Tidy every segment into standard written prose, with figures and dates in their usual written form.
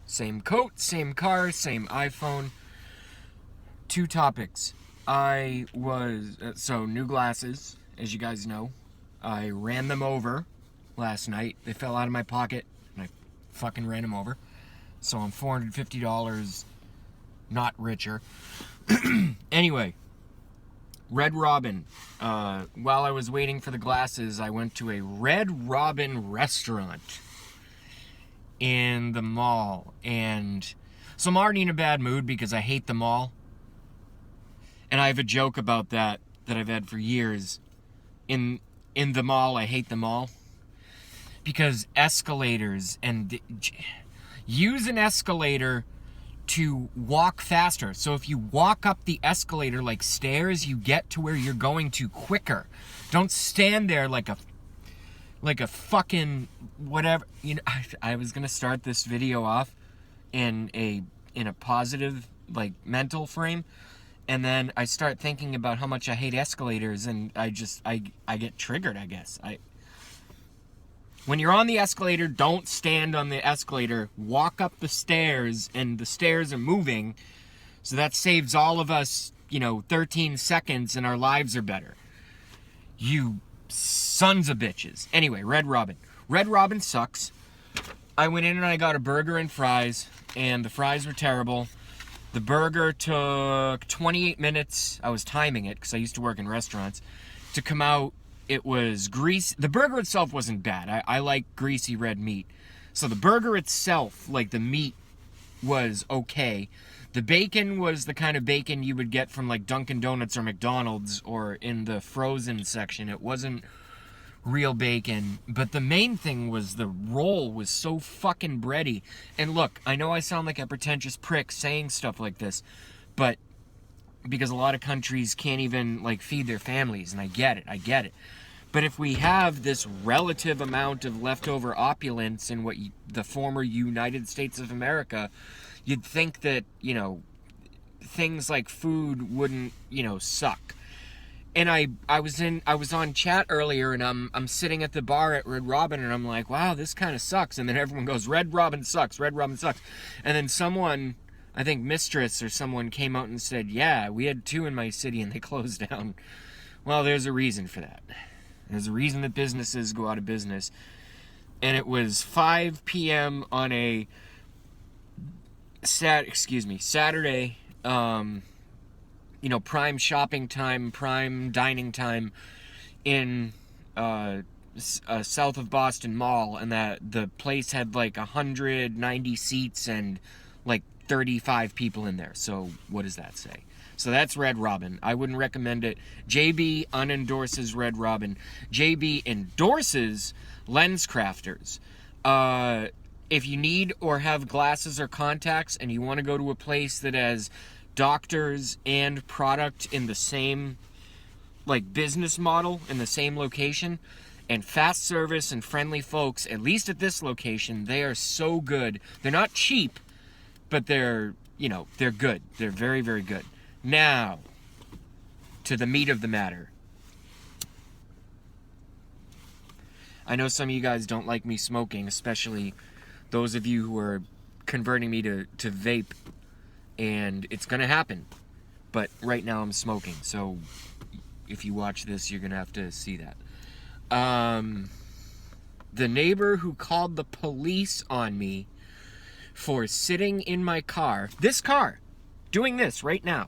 Same coat, same car, same iPhone. Two topics. New glasses, as you guys know. I ran them over last night. They fell out of my pocket, and I fucking ran them over. So I'm $450 not richer. Anyway, Red Robin. While I was waiting for the glasses, I went to a Red Robin restaurant in the mall. And so I'm already in a bad mood because I hate the mall. And I have a joke about that I've had for years. In the mall, I hate the mall. Because escalators and use an escalator to walk faster. So if you walk up the escalator like stairs, you get to where you're going to quicker. Don't stand there like a fucking whatever. You know, I was gonna start this video off in a positive, like, mental frame, and then I start thinking about how much I hate escalators, and I get triggered, I guess. When you're on the escalator, don't stand on the escalator. Walk up the stairs, and the stairs are moving, so that saves all of us, 13 seconds, and our lives are better. You sons of bitches. Anyway, Red Robin. Red Robin sucks. I went in and I got a burger and fries, and the fries were terrible. The burger took 28 minutes. I was timing it because I used to work in restaurants. To come out, it was greasy. The burger itself wasn't bad. I like greasy red meat. So the burger itself, like the meat, was okay. The bacon was the kind of bacon you would get from like Dunkin' Donuts or McDonald's or in the frozen section. It wasn't real bacon. But the main thing was the roll was so fucking bready. And look, I know I sound like a pretentious prick saying stuff like this, but because a lot of countries can't even like feed their families, and I get it. But if we have this relative amount of leftover opulence in the former United States of America, you'd think that, things like food wouldn't, suck. And I was on chat earlier, and I'm sitting at the bar at Red Robin, and I'm like, wow, this kind of sucks. And then everyone goes, Red Robin sucks, Red Robin sucks. And then someone, I think Mistress or someone, came out and said, yeah, we had 2 in my city and they closed down. Well, there's a reason for that. There's a reason that businesses go out of business. And it was 5 p.m. on a Saturday, prime shopping time, prime dining time in south of Boston Mall, and that the place had like 190 seats and like 35 people in there. So what does that say? So that's Red Robin. I wouldn't recommend it. JB unendorses Red Robin. JB endorses LensCrafters. If you need or have glasses or contacts and you want to go to a place that has doctors and product in the same business model in the same location, and fast service and friendly folks, at least at this location, they are so good. They're not cheap, but they're good. They're very, very good. Now, to the meat of the matter. I know some of you guys don't like me smoking, especially those of you who are converting me to vape, and it's going to happen. But right now I'm smoking, so if you watch this, you're going to have to see that. The neighbor who called the police on me for sitting in my car, doing this right now,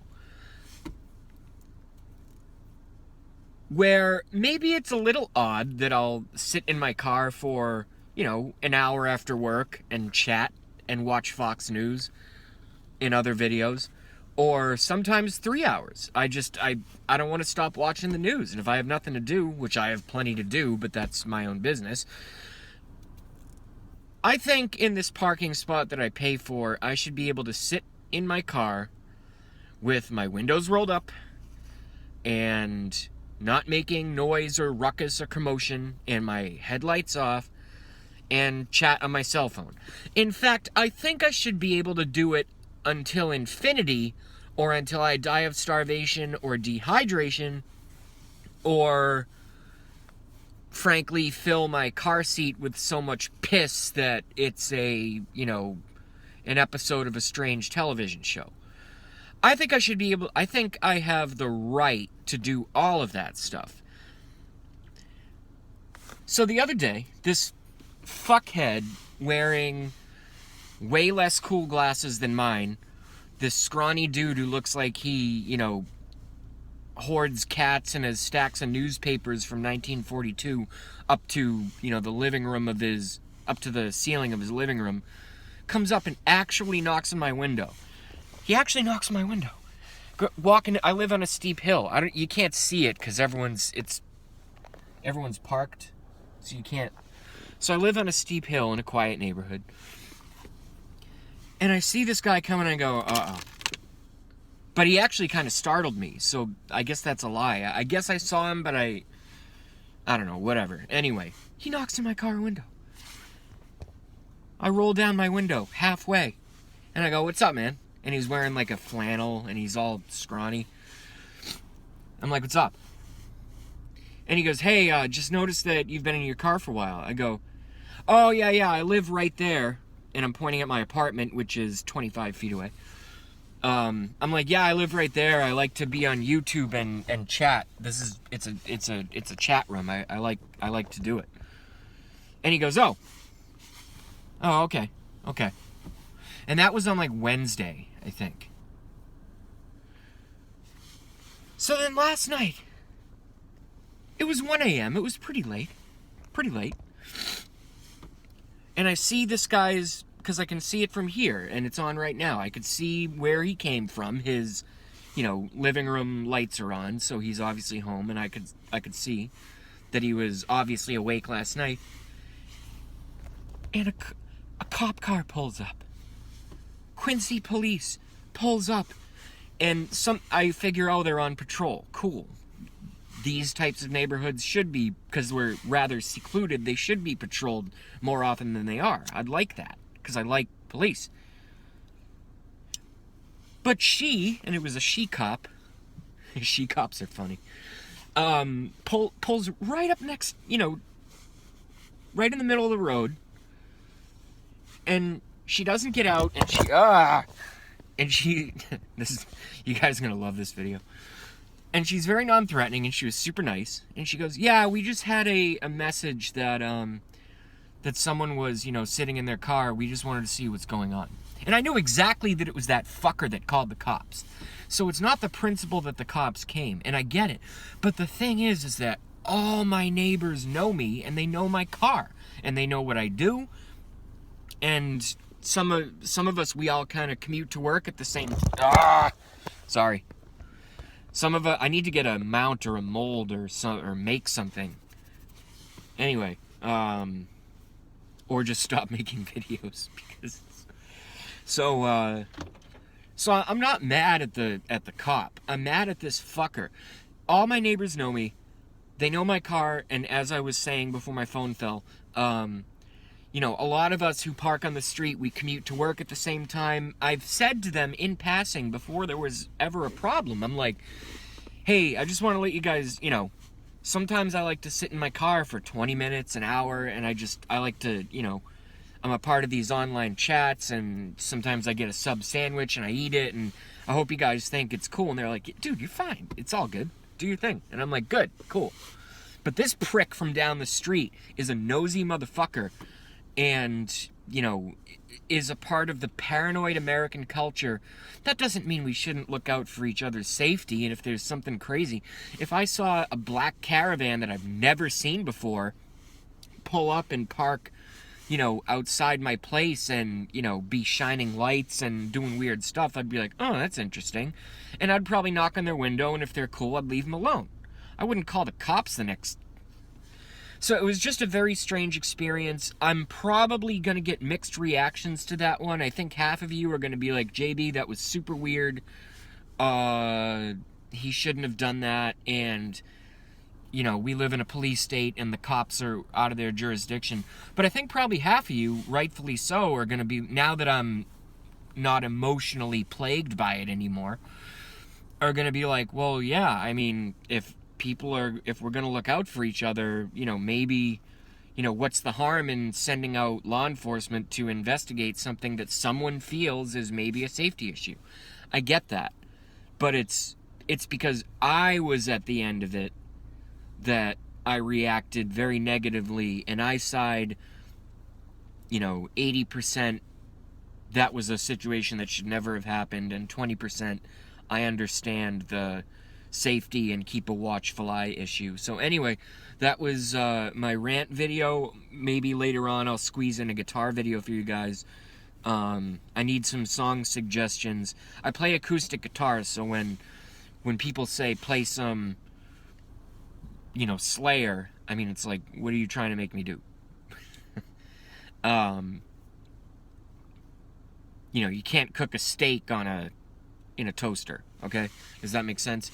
where maybe it's a little odd that I'll sit in my car for, an hour after work and chat and watch Fox News and other videos, or sometimes 3 hours. I don't want to stop watching the news, and if I have nothing to do, which I have plenty to do, but that's my own business, I think in this parking spot that I pay for, I should be able to sit in my car with my windows rolled up and not making noise or ruckus or commotion, and my headlights off, and chat on my cell phone. In fact, I think I should be able to do it until infinity, or until I die of starvation or dehydration, or frankly fill my car seat with so much piss that it's an episode of a strange television show. I think I have the right to do all of that stuff. So the other day, this fuckhead wearing way less cool glasses than mine, this scrawny dude who looks like he, hoards cats and has stacks of newspapers from 1942 up to, the living room of up to the ceiling of his living room, comes up and actually knocks on my window. He actually knocks on my window. I live on a steep hill. You can't see it because everyone's parked, so you can't. So I live on a steep hill in a quiet neighborhood. And I see this guy coming and I go, uh-oh. But he actually kind of startled me, so I guess that's a lie. I guess I saw him, but I don't know, whatever. Anyway, he knocks on my car window. I roll down my window halfway, and I go, what's up, man? And he's wearing like a flannel, and he's all scrawny. I'm like, what's up? And he goes, hey, just noticed that you've been in your car for a while. I go, oh, yeah, I live right there. And I'm pointing at my apartment, which is 25 feet away. I'm like, yeah, I live right there. I like to be on YouTube and chat. It's a chat room. I like to do it. And he goes, oh, okay. And that was on like Wednesday, I think. So then last night, it was 1 a.m. It was pretty late. And I see this guy's, because I can see it from here, and it's on right now. I could see where he came from. His, living room lights are on, so he's obviously home, and I could see that he was obviously awake last night. And a cop car pulls up. Quincy police pulls up, and I figure, oh, they're on patrol. Cool. These types of neighborhoods should be, because we're rather secluded, they should be patrolled more often than they are. I'd like that, because I like police. But and it was a she cop, she cops are funny, pulls right up next, right in the middle of the road, and she doesn't get out, and she, you guys are going to love this video. And she's very non-threatening, and she was super nice. And she goes, yeah, we just had a message that that someone was, sitting in their car. We just wanted to see what's going on. And I knew exactly that it was that fucker that called the cops. So it's not the principle that the cops came, and I get it. But the thing is that all my neighbors know me, and they know my car, and they know what I do. And some of us, we all kind of commute to work at the same. Sorry. I need to get a mount or a mold or make something. Anyway, or just stop making videos because. So I'm not mad at the cop. I'm mad at this fucker. All my neighbors know me. They know my car, and as I was saying before my phone fell, a lot of us who park on the street, we commute to work at the same time. I've said to them in passing before there was ever a problem, I'm like, hey, I just want to let you guys, sometimes I like to sit in my car for 20 minutes, an hour, and I like to, I'm a part of these online chats, and sometimes I get a sub sandwich and I eat it, and I hope you guys think it's cool. And they're like, dude, you're fine. It's all good. Do your thing. And I'm like, good, cool. But this prick from down the street is a nosy motherfucker, and, is a part of the paranoid American culture. That doesn't mean we shouldn't look out for each other's safety, and if there's something crazy. If I saw a black caravan that I've never seen before pull up and park, outside my place and, be shining lights and doing weird stuff, I'd be like, oh, that's interesting. And I'd probably knock on their window, and if they're cool, I'd leave them alone. I wouldn't call the cops the next. So it was just a very strange experience. I'm probably going to get mixed reactions to that one. I think half of you are going to be like, JB, that was super weird. He shouldn't have done that. And, we live in a police state and the cops are out of their jurisdiction. But I think probably half of you, rightfully so, are going to be, now that I'm not emotionally plagued by it anymore, are going to be like, well, yeah, I mean, if if we're going to look out for each other, maybe, what's the harm in sending out law enforcement to investigate something that someone feels is maybe a safety issue? I get that. But it's because I was at the end of it that I reacted very negatively, and I side, 80% that was a situation that should never have happened, and 20% I understand the safety and keep a watchful eye issue. So anyway, that was my rant video. Maybe later on I'll squeeze in a guitar video for you guys. I need some song suggestions. I play acoustic guitar, so when people say play some, Slayer, I mean, it's like, what are you trying to make me do? You can't cook a steak in a toaster, okay? Does that make sense?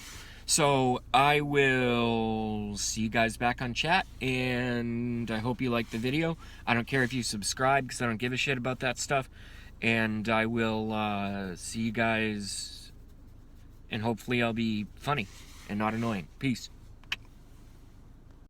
So I will see you guys back on chat, and I hope you liked the video. I don't care if you subscribe, because I don't give a shit about that stuff. And I will see you guys, and hopefully I'll be funny and not annoying. Peace.